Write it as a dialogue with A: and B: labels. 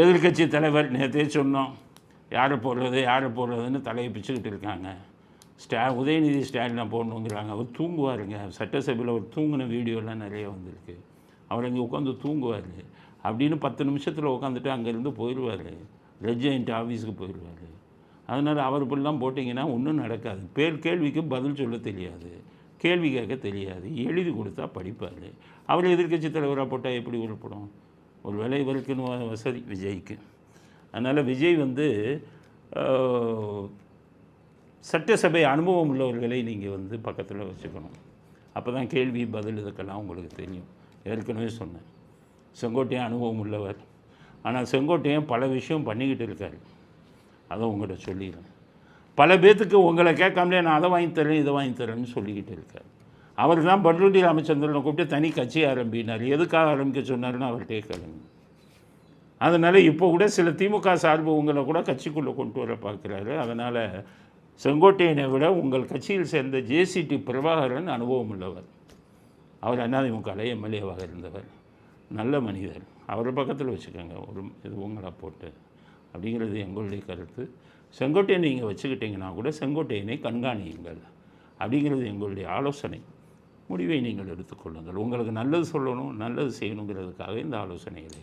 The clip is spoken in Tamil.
A: எதிர்க்கட்சி தலைவர் நேற்றே சொன்னோம், யாரை போடுறதுன்னு தலையை பிச்சுக்கிட்டு இருக்காங்க. உதயநிதி ஸ்டாலினை போடணுங்கிறாங்க. அவர் தூங்குவாருங்க. சட்டசபையில் அவர் தூங்கின வீடியோலாம் நிறைய வந்திருக்கு. அவர் இங்கே உட்காந்து தூங்குவார் அப்படின்னு 10 நிமிஷத்தில் உட்காந்துட்டு அங்கேருந்து போயிடுவார். ரெஜெண்ட் ஆஃபீஸுக்கு போயிடுவார். அதனால் அவர் இப்படிலாம் போட்டிங்கன்னா ஒன்றும் நடக்காது. கேள்விக்கு பதில் சொல்ல தெரியாது, கேள்வி கேட்க தெரியாது, எழுதி கொடுத்தா படிப்பார். அவர் எதிர்க்கட்சி தலைவராக போட்டால் எப்படி உருப்படும்? ஒரு வேளை இவருக்குன்னு வசதி விஜய்க்கு. அதனால் விஜய் சட்டசபை அனுபவம் உள்ளவர்களை நீங்கள் பக்கத்தில் வச்சுக்கணும். அப்போ தான் கேள்வி பதில் இதுக்கெல்லாம் உங்களுக்கு தெரியும். ஏற்கனவே சொன்னேன், செங்கோட்டையன் அனுபவம் உள்ளவர். ஆனால் செங்கோட்டையன் பல விஷயம் பண்ணிக்கிட்டு இருக்கார். அதை உங்கள்கிட்ட சொல்லிடுறேன். பல பேர்த்துக்கு உங்களை கேட்காமலே நான் அதை வாங்கி தரேன் இதை வாங்கி தரேன்னு சொல்லிக்கிட்டு இருக்கார். அவர் தான் பண்ருட்டி ராமச்சந்திரனை கூப்பிட்டு தனி கட்சி ஆரம்பினார். எதுக்காக ஆரம்பிக்க சொன்னார்னு அவர்கிட்டே கேளுங்க. அதனால் இப்போ கூட சில திமுக சார்பு உங்களை கூட கட்சிக்குள்ளே கொண்டு வர பார்க்குறாரு. அதனால் செங்கோட்டையனை விட உங்கள் கட்சியில் சேர்ந்த ஜேசிடி பிரபாகரன் அனுபவம் உள்ளவர். அவர் அதிமுக எம்எல்ஏவாக இருந்தவர், நல்ல மனிதர். அவரை பக்கத்தில் வச்சுக்கோங்க, இது உங்களை போட்டு அப்படிங்கிறது எங்களுடைய கருத்து. செங்கோட்டையனை நீங்கள் வச்சுக்கிட்டிங்கன்னா கூட செங்கோட்டையனை கண்காணியுங்கள் அப்படிங்கிறது எங்களுடைய ஆலோசனை. முடிவை நீங்கள் எடுத்துக்கொள்ளுங்கள். உங்களுக்கு நல்லது சொல்லணும், நல்லது செய்யணுங்கிறதுக்காக இந்த ஆலோசனைகளை